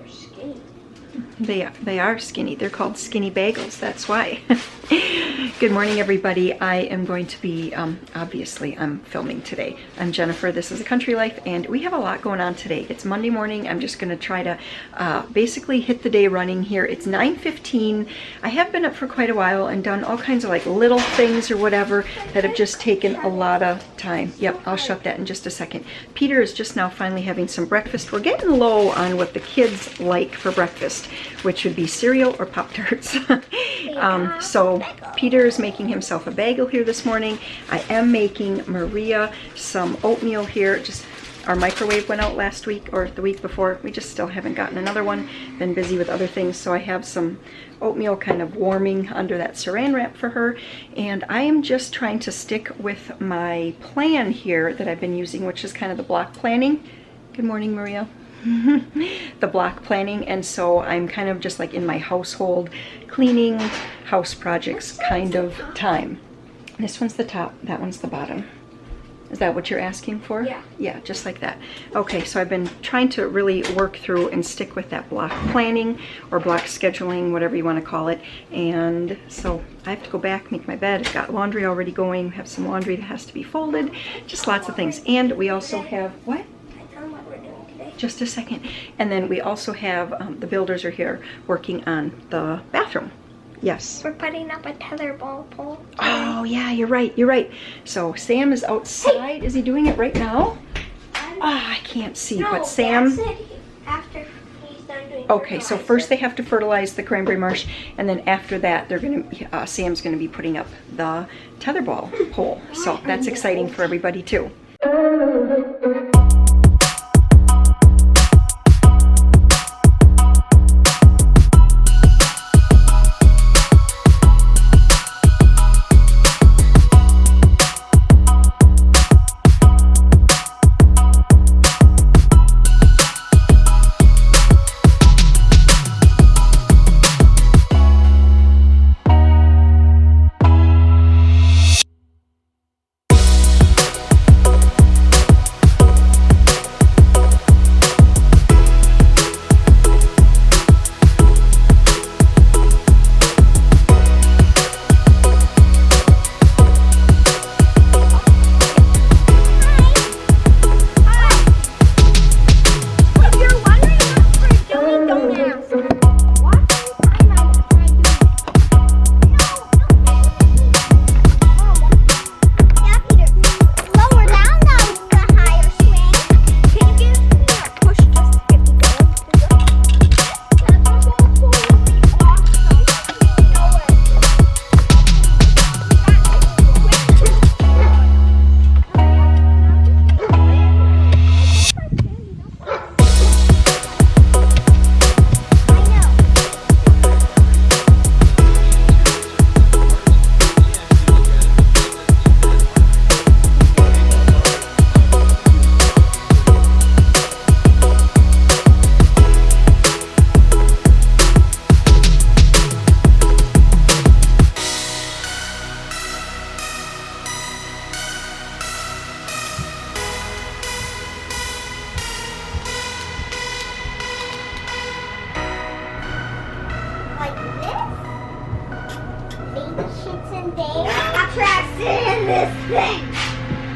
skinny. They are skinny. They're called skinny bagels. That's why. Good morning, everybody. I am going to be, obviously, I'm filming today. I'm Jennifer. This is A Country Life, and we have a lot going on today. It's Monday morning. I'm just going to try to basically hit the day running here. It's 9:15. I have been up for quite a while and done all kinds of like little things or whatever that have just taken a lot of time. Yep, I'll shut that in just a second. Peter is just now finally having some breakfast. We're getting low on what the kids like for breakfast, which would be cereal or Pop-Tarts. So Peter is making himself a bagel here this morning. I am making Maria some oatmeal here. Just our microwave went out last week or the week before. We just still haven't gotten another one. Been busy with other things, so I have some oatmeal kind of warming under that saran wrap for her. And I am just trying to stick with my plan here that I've been using, which is kind of the block planning. Good morning, Maria. The block planning, and so I'm kind of just like in my household cleaning house projects kind of time. This one's the top, that one's the bottom. Is that what you're asking for? Yeah. Yeah, just like that. Okay, so I've been trying to really work through and stick with that block planning or block scheduling, whatever you want to call it. And so I have to go back, make my bed. I've got laundry already going, have some laundry that has to be folded, just lots of things. And we also have, what? Just a second. And then we also have, the builders are here working on the bathroom. Yes. We're putting up a tetherball pole. Oh, yeah, you're right, you're right. So Sam is outside. Is he doing it right now? I can't see, No, but Sam... Dad said after he's done doing Okay, so first they have to fertilize the cranberry marsh, and then after that, they're gonna, Sam's gonna be putting up the tetherball pole. So that's exciting for everybody too.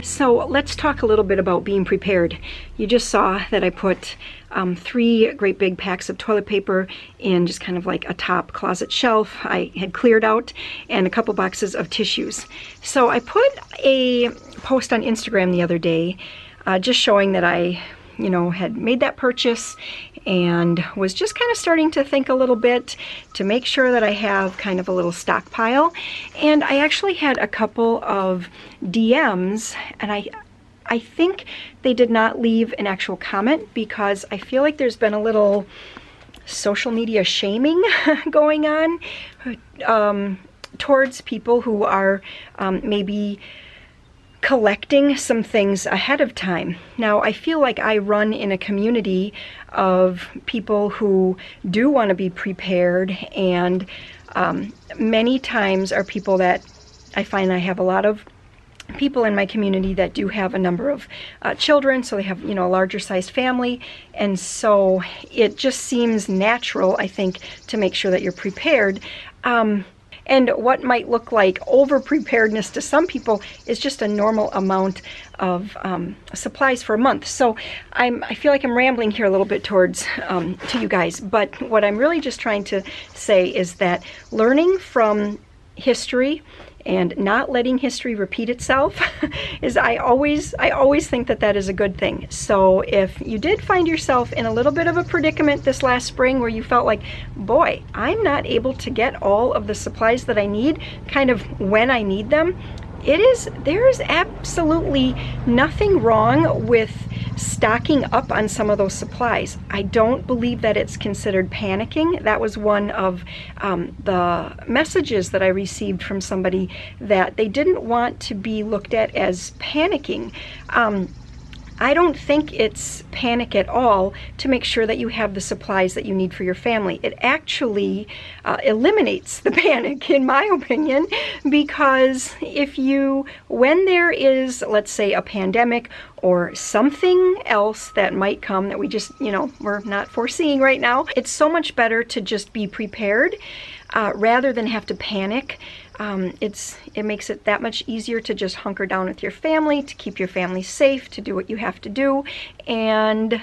So let's talk a little bit about being prepared. You just saw that I put 3 great big packs of toilet paper in just kind of like a top closet shelf I had cleared out, and a couple boxes of tissues. So I put a post on Instagram the other day just showing that I had made that purchase and was just kind of starting to think a little bit to make sure that I have kind of a little stockpile. And I actually had a couple of DMs, and I think they did not leave an actual comment because I feel like there's been a little social media shaming going on towards people who are maybe collecting some things ahead of time. Now, I feel like I run in a community of people who do want to be prepared, and many times are people that I find I have a lot of people in my community that do have a number of children, so they have, a larger sized family, and so it just seems natural, I think, to make sure that you're prepared. And what might look like over-preparedness to some people is just a normal amount of supplies for a month. So I feel like I'm rambling here a little bit towards to you guys, but what I'm really just trying to say is that learning from history and not letting history repeat itself is, I always think that is a good thing. So if you did find yourself in a little bit of a predicament this last spring where you felt like, boy, I'm not able to get all of the supplies that I need kind of when I need them, there is absolutely nothing wrong with stocking up on some of those supplies. I don't believe that it's considered panicking. That was one of the messages that I received from somebody, that they didn't want to be looked at as panicking. I don't think it's panic at all to make sure that you have the supplies that you need for your family. It actually eliminates the panic, in my opinion, because when there is, let's say, a pandemic or something else that might come that we just, we're not foreseeing right now, it's so much better to just be prepared rather than have to panic. It makes it that much easier to just hunker down with your family, to keep your family safe, to do what you have to do. And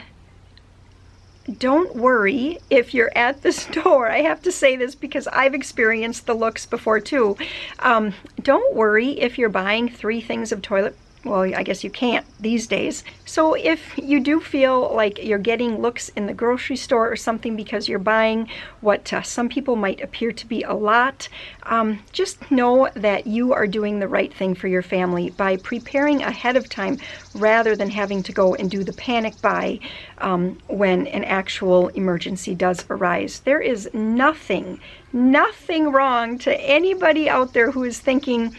don't worry if you're at the store. I have to say this because I've experienced the looks before too. Don't worry if you're buying 3 things of toilet. Well, I guess you can't these days. So if you do feel like you're getting looks in the grocery store or something because you're buying what some people might appear to be a lot, just know that you are doing the right thing for your family by preparing ahead of time rather than having to go and do the panic buy when an actual emergency does arise. There is nothing wrong to anybody out there who is thinking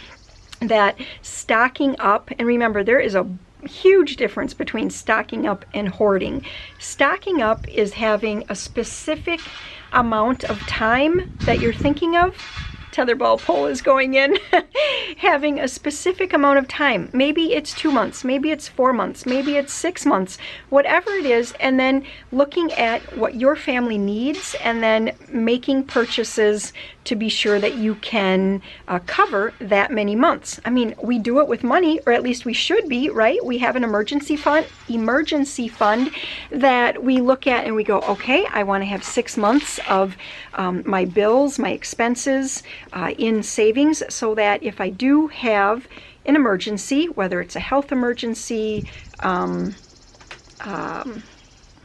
that stocking up, and remember, there is a huge difference between stocking up and hoarding. Stocking up is having a specific amount of time that you're thinking of. Tetherball poll is going in. Having a specific amount of time. Maybe it's 2 months, maybe it's 4 months, maybe it's 6 months, whatever it is, and then looking at what your family needs and then making purchases to be sure that you can cover that many months. I mean, we do it with money, or at least we should be, right? We have an emergency fund that we look at and we go, okay, I want to have 6 months of my bills, my expenses in savings, so that if I do have an emergency, whether it's a health emergency,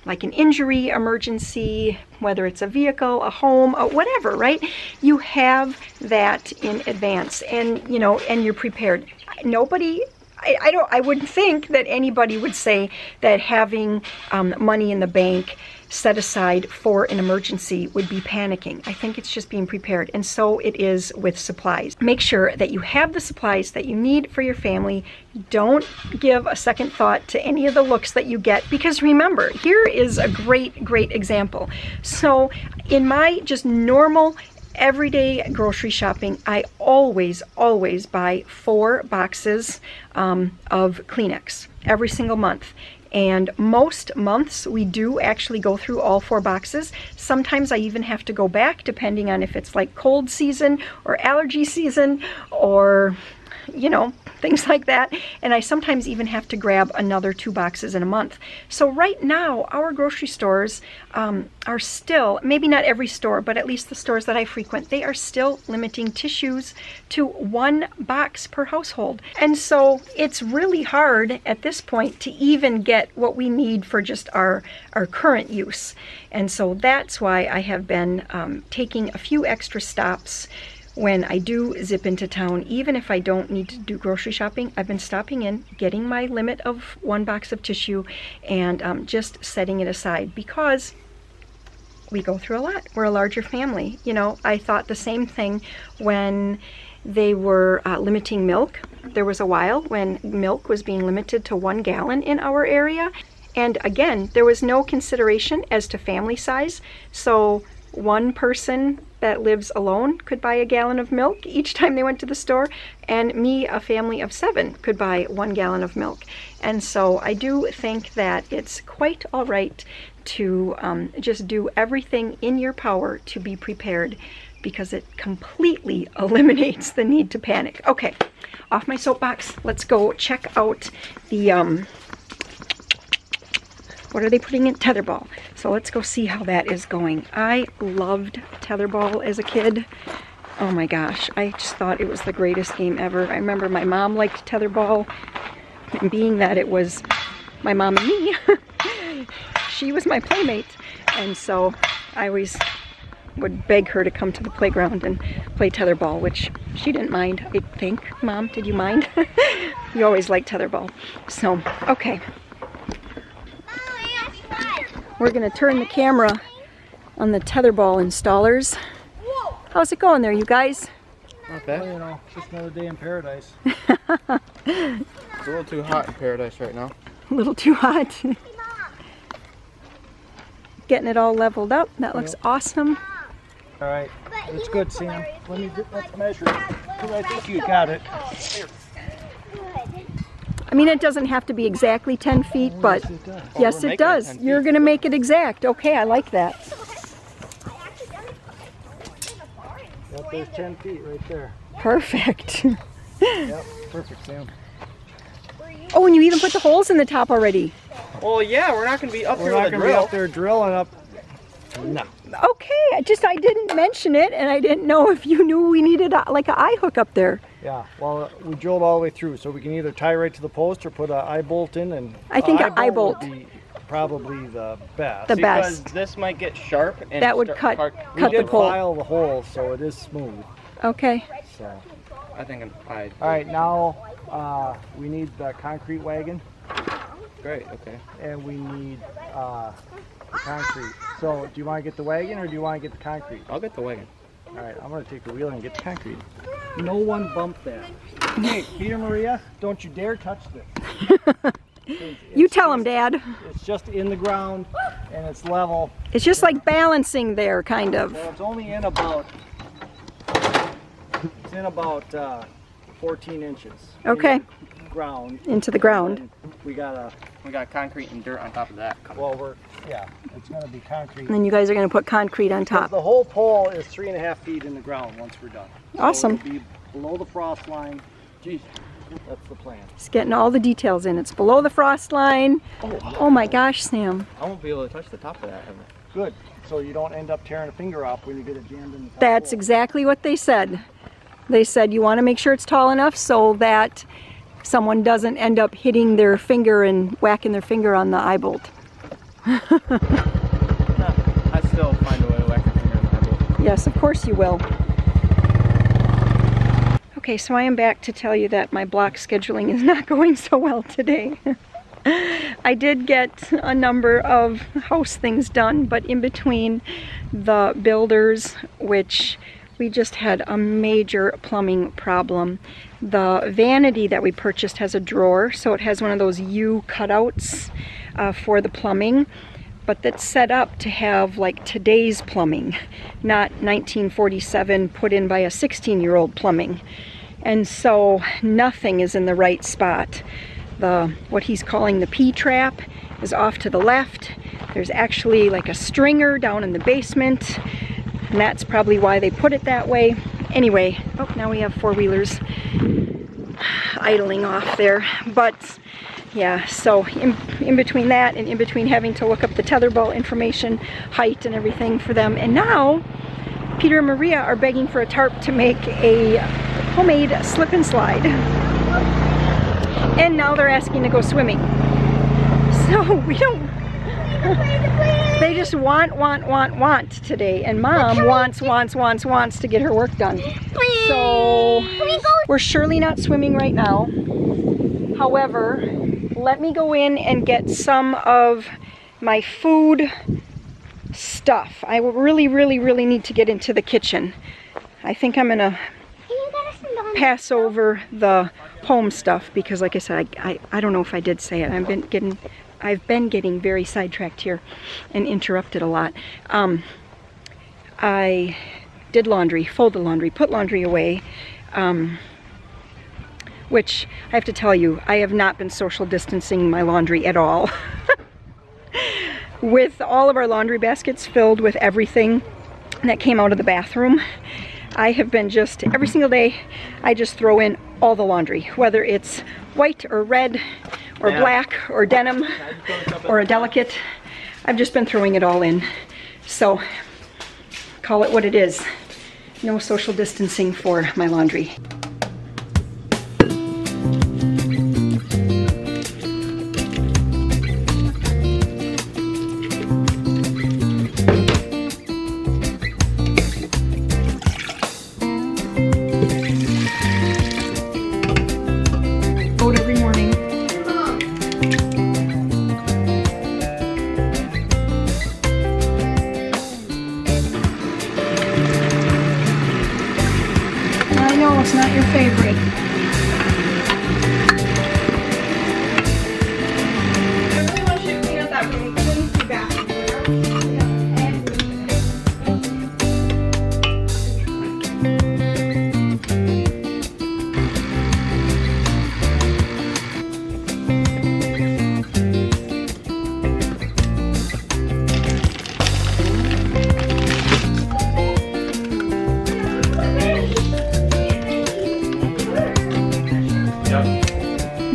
like an injury emergency, whether it's a vehicle, a home, whatever, right? You have that in advance, and and you're prepared. I wouldn't think that anybody would say that having money in the bank set aside for an emergency would be panicking. I think it's just being prepared, and so it is with supplies. Make sure that you have the supplies that you need for your family. Don't give a second thought to any of the looks that you get, because remember, here is a great example. So in my just normal everyday grocery shopping, I always buy 4 boxes of Kleenex every single month. And most months we do actually go through all 4 boxes. Sometimes I even have to go back depending on if it's like cold season or allergy season or things like that. And I sometimes even have to grab another 2 boxes in a month. So right now, our grocery stores are still, maybe not every store, but at least the stores that I frequent, they are still limiting tissues to 1 box per household. And so it's really hard at this point to even get what we need for just our current use. And so that's why I have been taking a few extra stops when I do zip into town. Even if I don't need to do grocery shopping, I've been stopping in, getting my limit of 1 box of tissue, and just setting it aside because we go through a lot. We're a larger family. I thought the same thing when they were limiting milk. There was a while when milk was being limited to 1 gallon in our area. And again, there was no consideration as to family size. So one person that lives alone could buy a gallon of milk each time they went to the store, and me, a family of 7, could buy 1 gallon of milk. And so I do think that it's quite all right to just do everything in your power to be prepared, because it completely eliminates the need to panic. Okay, off my soapbox. Let's go check out the what are they putting in? Tetherball. So let's go see how that is going. I loved Tetherball as a kid. Oh my gosh, I just thought it was the greatest game ever. I remember my mom liked Tetherball, and being that it was my mom and me, she was my playmate, and so I always would beg her to come to the playground and play Tetherball, which she didn't mind, I think. Mom, did you mind? You always liked Tetherball. So, okay. We're gonna turn the camera on the Tetherball installers. How's it going there, you guys? Not bad. Well, you know, just another day in paradise. It's a little too hot in paradise right now. A little too hot. Getting it all leveled up. That looks awesome. All right, it's good, Sam. Let's measure it. 'Cause I think you got it. I mean, it doesn't have to be exactly 10 feet, but Yes, it does. yes, we're it making it does. 10 You're feet. gonna make it exact. Okay, I like that. Yep, there's 10 feet right there. Perfect. Yep, perfect, Sam. Oh, and you even put the holes in the top already. Well, yeah, we're not going to be up We're here not with a going to be drill. up there drilling up. No. Okay, I didn't mention it, and I didn't know if you knew we needed like an eye hook up there. Yeah, well, we drilled all the way through, so we can either tie right to the post or put an eye bolt in, and I think an eye bolt would be probably the best. The Because best. this might get sharp. And That would start- We cut the did pole. file the hole, so it is smooth. Okay. So, I think I. all right, now we need the concrete wagon, Great. Okay. and we need the concrete. So, do you want to get the wagon or do you want to get the concrete? I'll get the wagon. All right, I'm going to take the wheel and get the concrete. No one bump that. Hey, Peter Maria, don't you dare touch this. You tell him, Dad. It's just in the ground and it's level. It's just like balancing there, kind of. Well, it's only in about 14 inches. Okay. In the ground. Into the ground. And we got concrete and dirt on top of that. it's going to be concrete. And then you guys are going to put concrete on top. The whole pole is 3.5 feet in the ground once we're done. Awesome. So it'll be below the frost line. Jeez, that's the plan. It's getting all the details in. It's below the frost line. Oh my gosh, Sam. I won't be able to touch the top of that ever. Good. So you don't end up tearing a finger off when you get it jammed in the top That's hole. exactly what they said. They said you want to make sure it's tall enough so that someone doesn't end up hitting their finger and whacking their finger on the eye bolt. I still find a way to whack your finger in the eyeball. Yes, of course you will. Okay, so I am back to tell you that my block scheduling is not going so well today. I did get a number of house things done, but in between the builders, which we just had a major plumbing problem. The vanity that we purchased has a drawer, so it has one of those U cutouts for the plumbing, but that's set up to have like today's plumbing, not 1947 put in by a 16-year-old plumbing. And so nothing is in the right spot. What he's calling the P-trap is off to the left. There's actually like a stringer down in the basement, and that's probably why they put it that way. Anyway, oh, now we have four-wheelers idling off there. But yeah, so in between that and in between having to look up the Tetherball information, height and everything for them, and now Peter and Maria are begging for a tarp to make a homemade slip and slide. And now they're asking to go swimming. So we don't, they just want today. And Mom wants to get her work done. So we're surely not swimming right now. However, let me go in and get some of my food stuff. I really need to get into the kitchen. I think I'm gonna pass over the home stuff because, like I said, I don't know if I did say it. I've been getting very sidetracked here and interrupted a lot. I did laundry, folded laundry, put laundry away, which I have to tell you, I have not been social distancing my laundry at all. With all of our laundry baskets filled with everything that came out of the bathroom, I have been just, every single day, I just throw in all the laundry, whether it's white or red or black or denim or a delicate. I've just been throwing it all in. So, call it what it is. No social distancing for my laundry. Every morning. I know it's not your favorite. I really want you to clean up that room. Clean the bathroom.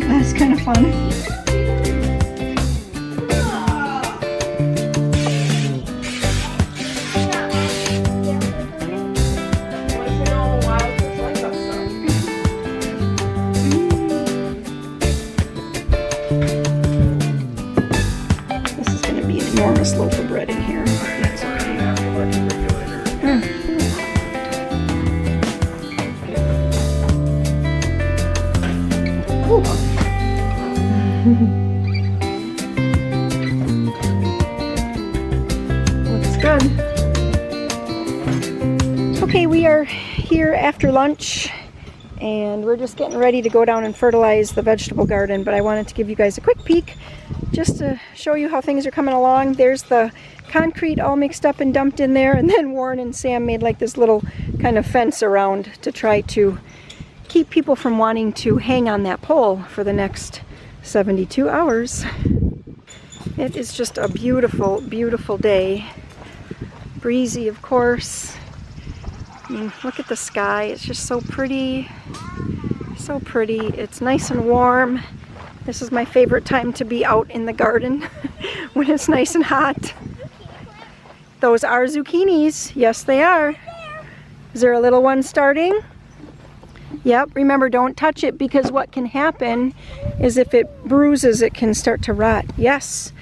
That's kind of fun. This is going to be an enormous loaf of bread in here. That's okay. Looks good. Okay, we are here after lunch and we're just getting ready to go down and fertilize the vegetable garden, but I wanted to give you guys a quick peek just to show you how things are coming along. There's the concrete all mixed up and dumped in there, and then Warren and Sam made like this little kind of fence around to try to keep people from wanting to hang on that pole for the next 72 hours. It is just a beautiful, beautiful day. Breezy, of course. I mean, look at the sky. It's just so pretty. So pretty. It's nice and warm. This is my favorite time to be out in the garden when it's nice and hot. Those are zucchinis. Yes, they are. Is there a little one starting? Yep, remember, don't touch it, because what can happen is if it bruises, it can start to rot. Yes.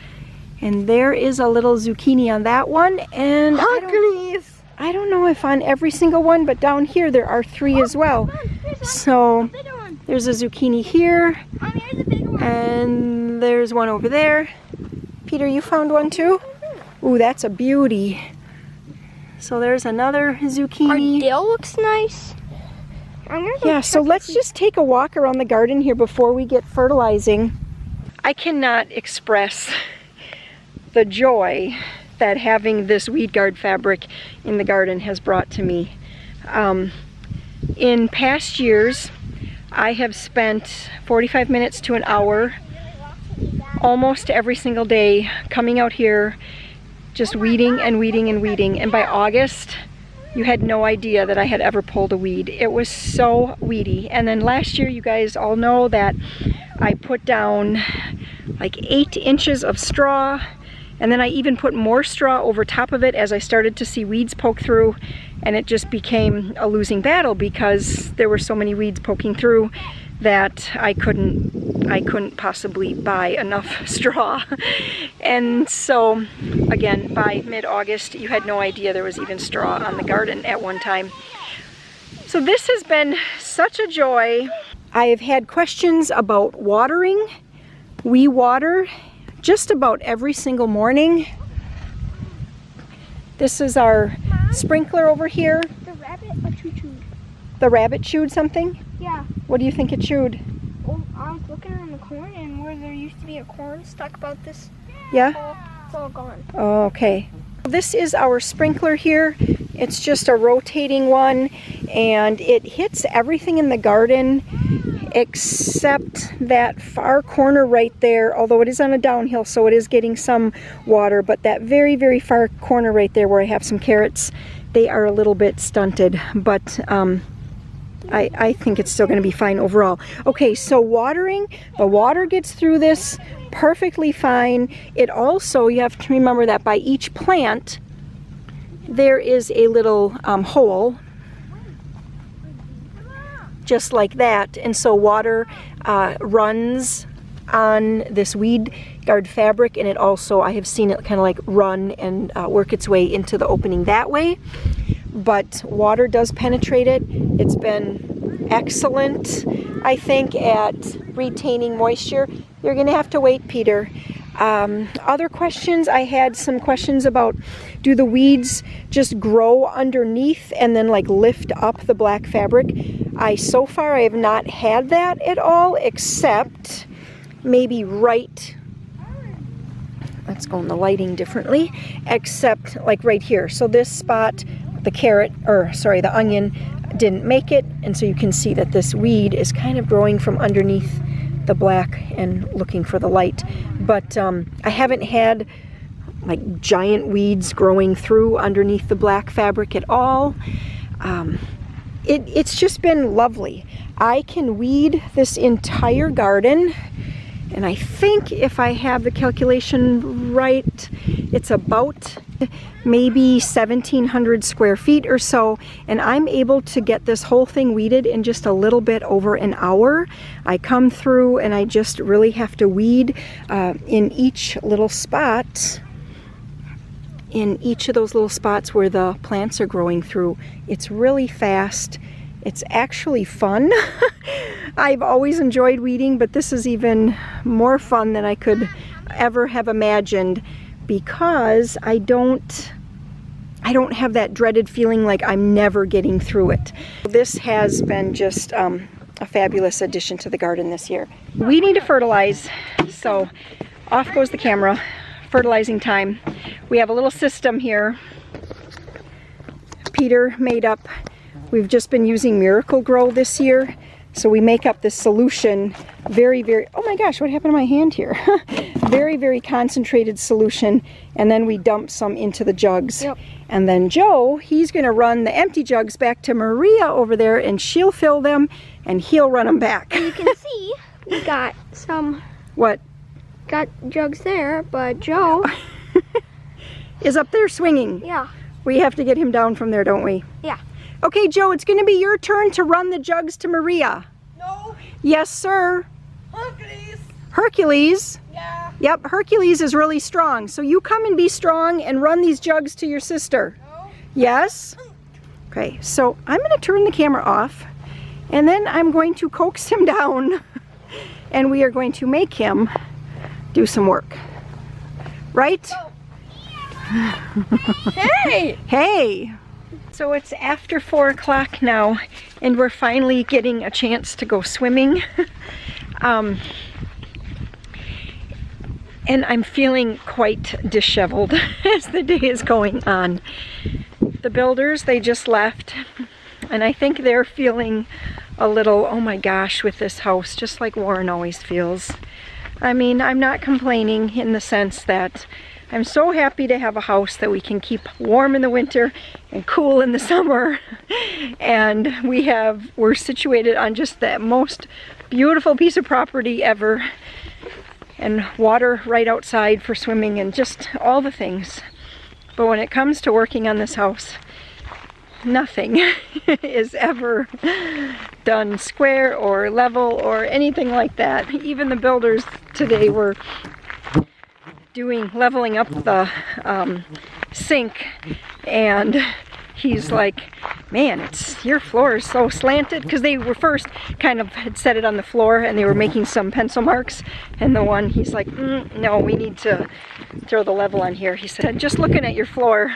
And there is a little zucchini on that one. And I don't know if on every single one, but down here there are 3 as well. So there's a zucchini here. And there's one over there. Peter, you found one too? Ooh, that's a beauty. So there's another zucchini. Our dill looks nice. Yeah, so let's just take a walk around the garden here before we get fertilizing. I cannot express the joy that having this weed guard fabric in the garden has brought to me. In past years, I have spent 45 minutes to an hour almost every single day coming out here just weeding and weeding and weeding, and by August you had no idea that I had ever pulled a weed. It was so weedy. And then last year, you guys all know that I put down like 8 inches of straw, and then I even put more straw over top of it as I started to see weeds poke through, and it just became a losing battle because there were so many weeds poking through that I couldn't possibly buy enough straw. And so again, by mid-August, you had no idea there was even straw on the garden at one time. So this has been such a joy. I have had questions about watering. We water just about every single morning. This is our sprinkler over here. The rabbit chewed. The rabbit chewed something? Yeah. What do you think it chewed? Well, I was looking on the corn, and where there used to be a corn stuck about this. Yeah? It's all gone. Oh, okay. This is our sprinkler here, It's just a rotating one, and it hits everything in the garden except that far corner right there, although it is on a downhill, so it is getting some water, but that very, very far corner right there where I have some carrots, they are a little bit stunted, but I think it's still going to be fine overall. Okay, so watering, the water gets through this perfectly fine. It also, you have to remember that by each plant, there is a little hole, just like that, and so water runs on this weed guard fabric, and it also, I have seen it kind of like run and work its way into the opening that way, but water does penetrate it. It's been excellent, I think, at retaining moisture. You're gonna have to wait, Peter. Other questions, I had some questions about, do the weeds just grow underneath and then like lift up the black fabric? So far I have not had that at all, except maybe right, let's go in the lighting differently, except like right here. So this spot, the carrot, or sorry, the onion didn't make it, and so you can see that this weed is kind of growing from underneath the black and looking for the light. But I haven't had like giant weeds growing through underneath the black fabric at all. It's just been lovely. I can weed this entire garden, and I think if I have the calculation right, it's about maybe 1,700 square feet or so, and I'm able to get this whole thing weeded in just a little bit over an hour. I come through and I just really have to weed in each little spot, in each of those little spots where the plants are growing through. It's really fast. It's actually fun. I've always enjoyed weeding, but this is even more fun than I could ever have imagined, because I don't have that dreaded feeling like I'm never getting through it. This has been just a fabulous addition to the garden this year. We need to fertilize, so off goes the camera. Fertilizing time. We have a little system here Peter made up. We've just been using Miracle Grow this year, so we make up this solution, very, oh my gosh, what happened to my hand here? Very, very concentrated solution, and then we dump some into the jugs. Yep. And then Joe, he's gonna run the empty jugs back to Maria over there, and she'll fill them, and he'll run them back. You can see we got some. What? Got jugs there, but Joe is up there swinging. Yeah. We have to get him down from there, don't we? Yeah. Okay, Joe, it's gonna be your turn to run the jugs to Maria. No. Yes, sir. Hercules. Hercules? Yeah. Yep, Hercules is really strong. So you come and be strong and run these jugs to your sister. No. Yes? Okay, so I'm gonna turn the camera off, and then I'm going to coax him down, and we are going to make him do some work. Right? Hey! Hey! So it's after 4 o'clock now, and we're finally getting a chance to go swimming. And I'm feeling quite disheveled as the day is going on. The builders, they just left, and I think they're feeling a little, oh my gosh, with this house, just like Warren always feels. I mean, I'm not complaining in the sense that I'm so happy to have a house that we can keep warm in the winter and cool in the summer. And we're situated on just the most beautiful piece of property ever, and water right outside for swimming and just all the things. But when it comes to working on this house, nothing is ever done square or level or anything like that. Even the builders today were leveling up the sink, and he's like, man, your floor is so slanted, because they were first kind of had set it on the floor and they were making some pencil marks, and he's like, no, we need to throw the level on here. He said, just looking at your floor,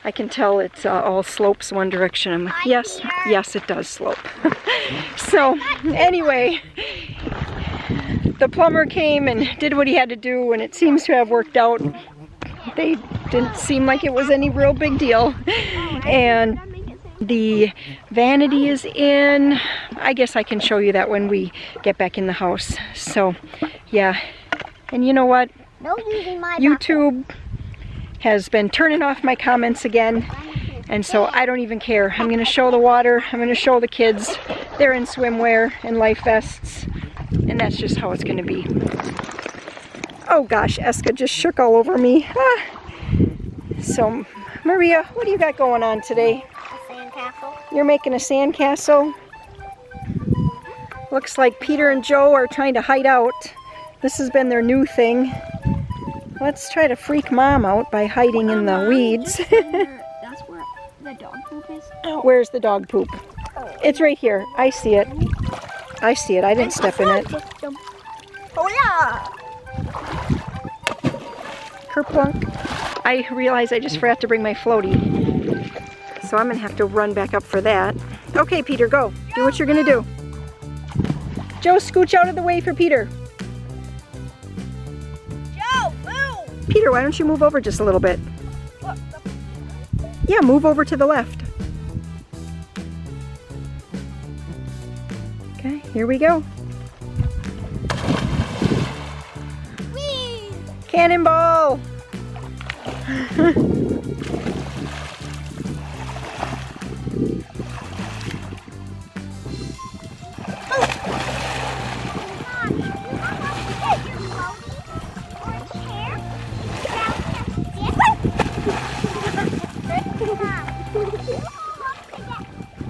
I can tell it all slopes one direction. I'm like, yes, it does slope. So anyway, the plumber came and did what he had to do, and it seems to have worked out. They didn't seem like it was any real big deal. And the vanity is in. I guess I can show you that when we get back in the house. So, yeah. And you know what? No using my YouTube has been turning off my comments again. And so I don't even care. I'm going to show the water. I'm going to show the kids. They're in swimwear and life vests. And that's just how it's going to be. Oh gosh, Eska just shook all over me. Ah. So, Maria, what do you got going on today? A sandcastle. You're making a sandcastle. Looks like Peter and Joe are trying to hide out. This has been their new thing. Let's try to freak Mom out by hiding in the weeds. That's where the dog poop is. Where's the dog poop? It's right here. I see it. I see it. I didn't step in it. Oh yeah! Kerplunk. I realize I just forgot to bring my floaty. So I'm going to have to run back up for that. Okay, Peter, go. Do what you're going to do. Joe, scooch out of the way for Peter. Joe, move! Peter, why don't you move over just a little bit? Yeah, move over to the left. Okay, here we go. Whee! Cannonball!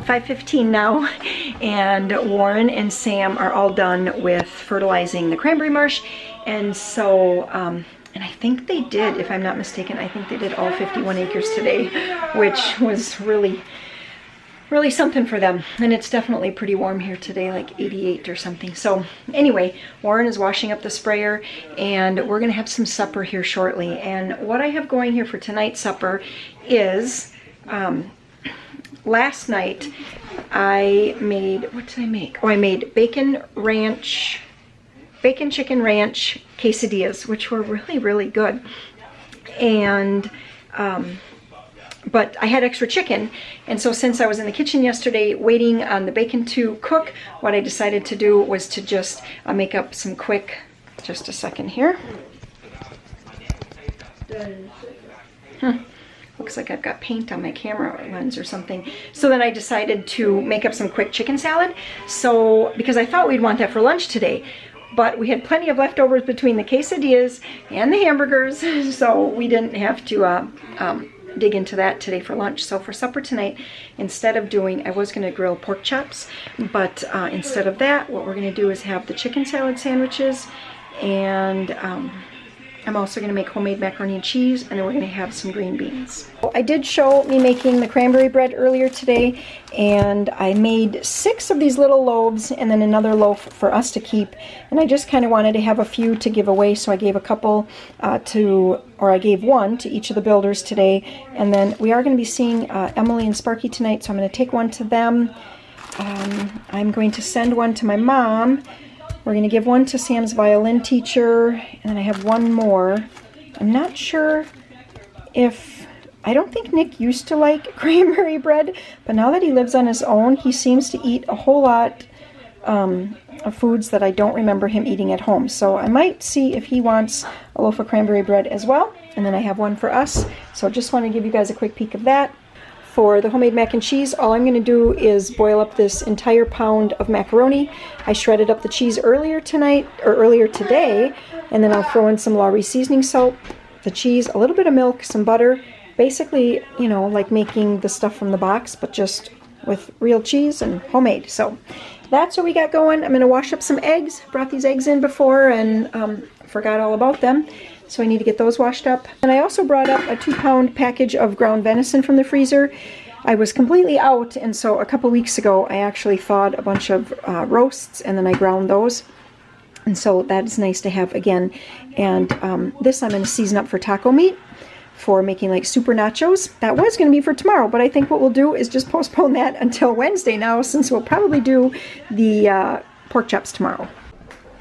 It's 5:15 now, and Warren and Sam are all done with fertilizing the cranberry marsh, and so and I think they did, if I'm not mistaken, I think they did all 51 acres today, which was really something for them. And it's definitely pretty warm here today, like 88 or something. So anyway, Warren is washing up the sprayer, and we're gonna have some supper here shortly. And what I have going here for tonight's supper is, last night I made, what did I make? Oh, I made bacon chicken ranch quesadillas, which were really good. And but I had extra chicken, and so since I was in the kitchen yesterday waiting on the bacon to cook, what I decided to do was to just make up some quick, just a second here. Looks like I've got paint on my camera lens or something. So then I decided to make up some quick chicken salad. So, because I thought we'd want that for lunch today, but we had plenty of leftovers between the quesadillas and the hamburgers, so we didn't have to dig into that today for lunch. So for supper tonight, instead of doing, I was gonna grill pork chops, but instead of that, what we're gonna do is have the chicken salad sandwiches, and I'm also gonna make homemade macaroni and cheese, and then we're gonna have some green beans. I did show me making the cranberry bread earlier today, and I made 6 of these little loaves and then another loaf for us to keep. And I just kind of wanted to have a few to give away, so I gave a couple I gave one to each of the builders today. And then we are gonna be seeing Emily and Sparky tonight, so I'm gonna take one to them. I'm going to send one to my mom. We're going to give one to Sam's violin teacher, and then I have one more. I'm not sure if, I don't think Nick used to like cranberry bread, but now that he lives on his own, he seems to eat a whole lot of foods that I don't remember him eating at home. So I might see if he wants a loaf of cranberry bread as well, and then I have one for us. So just want to give you guys a quick peek of that. For the homemade mac and cheese, all I'm going to do is boil up this entire pound of macaroni. I shredded up the cheese earlier today, and then I'll throw in some Lawry's seasoning salt, the cheese, a little bit of milk, some butter. Basically, you know, like making the stuff from the box, but just with real cheese and homemade. So that's what we got going. I'm going to wash up some eggs. Brought these eggs in before and forgot all about them. So I need to get those washed up. And I also brought up a 2-pound package of ground venison from the freezer. I was completely out, and so a couple weeks ago I actually thawed a bunch of roasts, and then I ground those. And so that is nice to have again. And this I'm going to season up for taco meat for making like super nachos. That was going to be for tomorrow, but I think what we'll do is just postpone that until Wednesday now, since we'll probably do the pork chops tomorrow.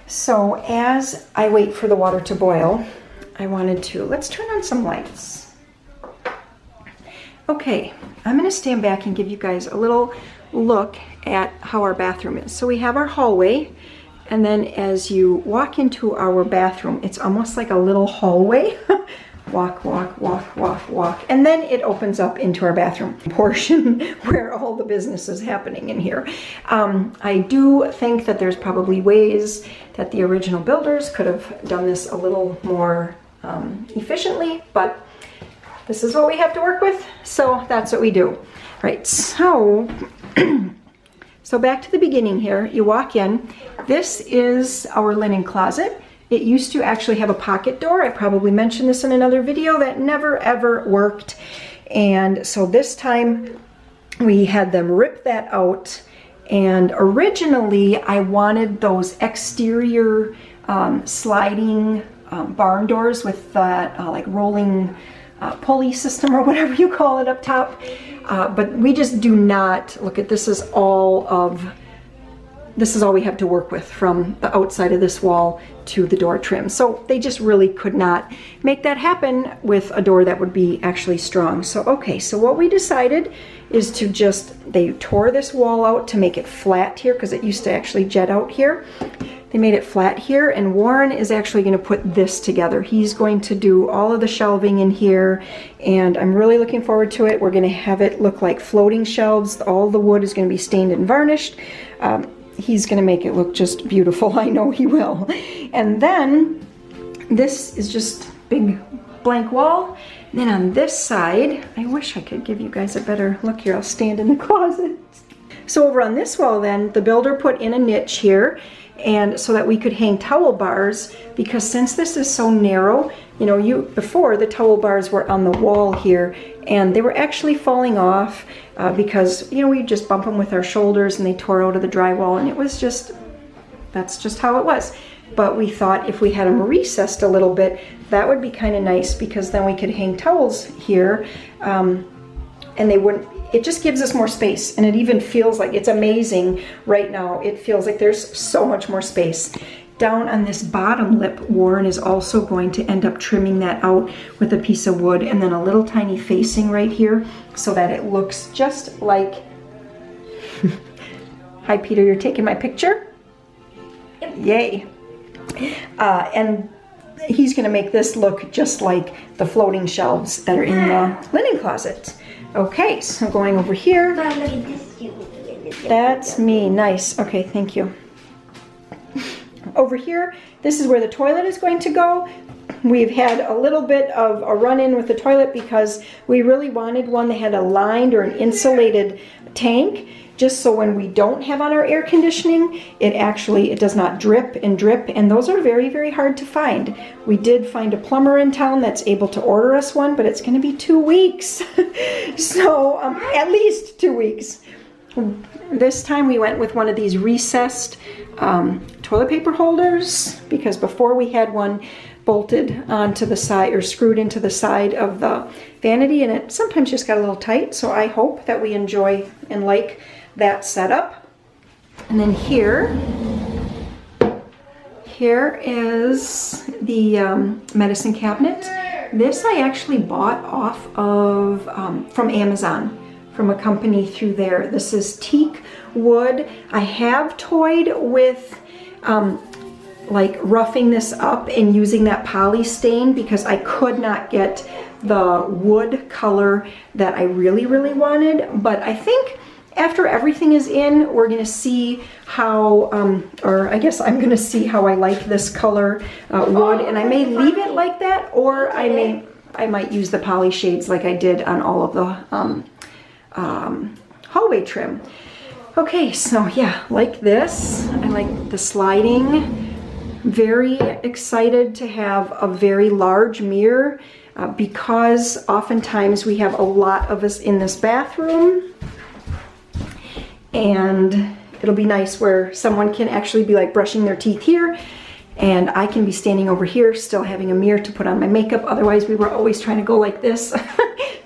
So as I wait for the water to boil, I wanted to, let's turn on some lights. Okay, I'm gonna stand back and give you guys a little look at how our bathroom is. So we have our hallway, and then as you walk into our bathroom, it's almost like a little hallway. Walk, walk, walk, walk, walk, and then it opens up into our bathroom portion where all the business is happening in here. I do think that there's probably ways that the original builders could have done this a little more efficiently, but this is what we have to work with, so that's what we do. Right, so so back to the beginning here. You walk in. This is our linen closet. It used to actually have a pocket door. I probably mentioned this in another video. That never ever worked. And so this time we had them rip that out. And originally I wanted those exterior sliding barn doors with that like rolling pulley system or whatever you call it up top. But we just do not, look at this, is all we have to work with from the outside of this wall to the door trim. So they just really could not make that happen with a door that would be actually strong. So okay, so what we decided is to they tore this wall out to make it flat here because it used to actually jet out here. They made it flat here, and Warren is actually going to put this together. He's going to do all of the shelving in here, and I'm really looking forward to it. We're going to have it look like floating shelves. All the wood is going to be stained and varnished. He's going to make it look just beautiful. I know he will. And then this is just big blank wall. And then on this side, I wish I could give you guys a better look here. I'll stand in the closet. So over on this wall then, the builder put in a niche here, and so that we could hang towel bars, because since this is so narrow, you know, before the towel bars were on the wall here and they were actually falling off because, you know, we just bump them with our shoulders and they tore out of the drywall, and it was just, that's just how it was. But we thought if we had them recessed a little bit, that would be kind of nice, because then we could hang towels here and they wouldn't, it just gives us more space, and it even feels like, it's amazing right now, it feels like there's so much more space. Down on this bottom lip, Warren is also going to end up trimming that out with a piece of wood, and then a little tiny facing right here so that it looks just like, hi Peter, you're taking my picture? Yay. And he's gonna make this look just like the floating shelves that are in the linen closet. Okay, so going over here. That's me, nice. Okay, thank you. Over here, this is where the toilet is going to go. We've had a little bit of a run-in with the toilet because we really wanted one that had a lined or an insulated tank, just so when we don't have on our air conditioning, it does not drip, and those are very, very hard to find. We did find a plumber in town that's able to order us one, but it's going to be 2 weeks. So at least 2 weeks. This time we went with one of these recessed toilet paper holders, because before we had one bolted onto the side or screwed into the side of the vanity, and it sometimes just got a little tight. So I hope that we enjoy and like that setup. And then here is the medicine cabinet. This I actually bought off of from Amazon, from a company through there. This is teak wood. I have toyed with like roughing this up and using that poly stain, because I could not get the wood color that I really, really wanted. But I think after everything is in, we're going to see how, or I guess I'm going to see how I like this color wood, and I may leave it like that, or I might use the poly shades like I did on all of the hallway trim. Okay, so yeah, like this. I like the sliding. Very excited to have a very large mirror because oftentimes we have a lot of us in this bathroom, and it'll be nice where someone can actually be like brushing their teeth here, and I can be standing over here still having a mirror to put on my makeup. Otherwise we were always trying to go like this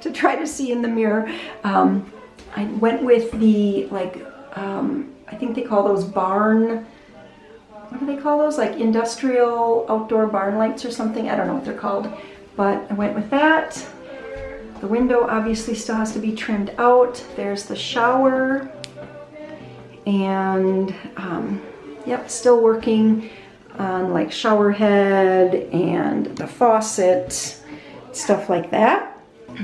to try to see in the mirror. I went with the like I think they call those barn, what do they call those, like industrial outdoor barn lights or something, I don't know what they're called, but I went with that. The window obviously still has to be trimmed out. There's the shower. And yep, still working on like shower head and the faucet, stuff like that.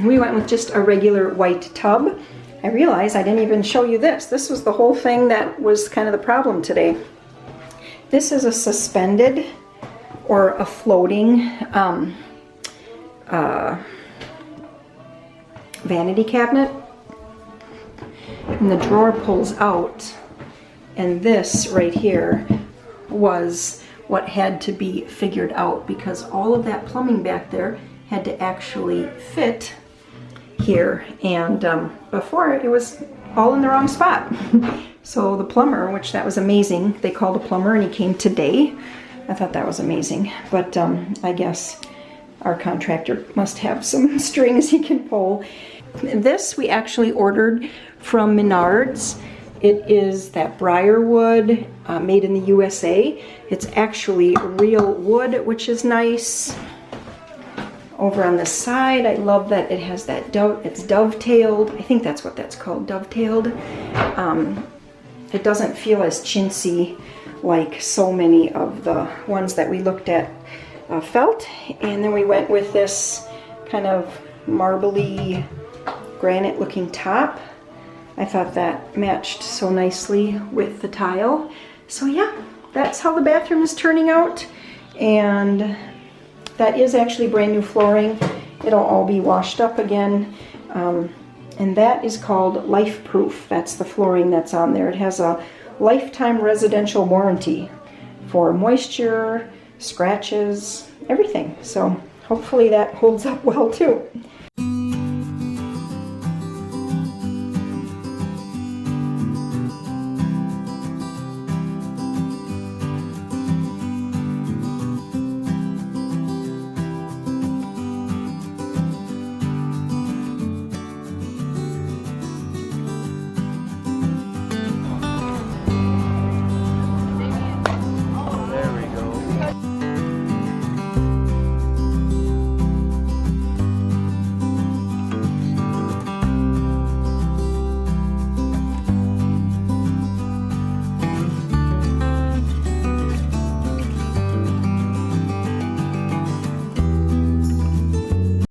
We went with just a regular white tub. I realized I didn't even show you this. This was the whole thing that was kind of the problem today. This is a suspended or a floating vanity cabinet. And the drawer pulls out. And this right here was what had to be figured out because all of that plumbing back there had to actually fit here. And before it was all in the wrong spot. So the plumber, which that was amazing, they called a plumber and he came today. I thought that was amazing. But I guess our contractor must have some strings he can pull. This we actually ordered from Menards. It is that briarwood made in the USA. It's actually real wood, which is nice. Over on the side, I love that it has that it's dovetailed. I think that's what that's called, dovetailed. It doesn't feel as chintzy like so many of the ones that we looked at felt. And then we went with this kind of marbly granite looking top. I thought that matched so nicely with the tile. So yeah, that's how the bathroom is turning out. And that is actually brand new flooring. It'll all be washed up again. And that is called Life Proof. That's the flooring that's on there. It has a lifetime residential warranty for moisture, scratches, everything. So hopefully that holds up well too.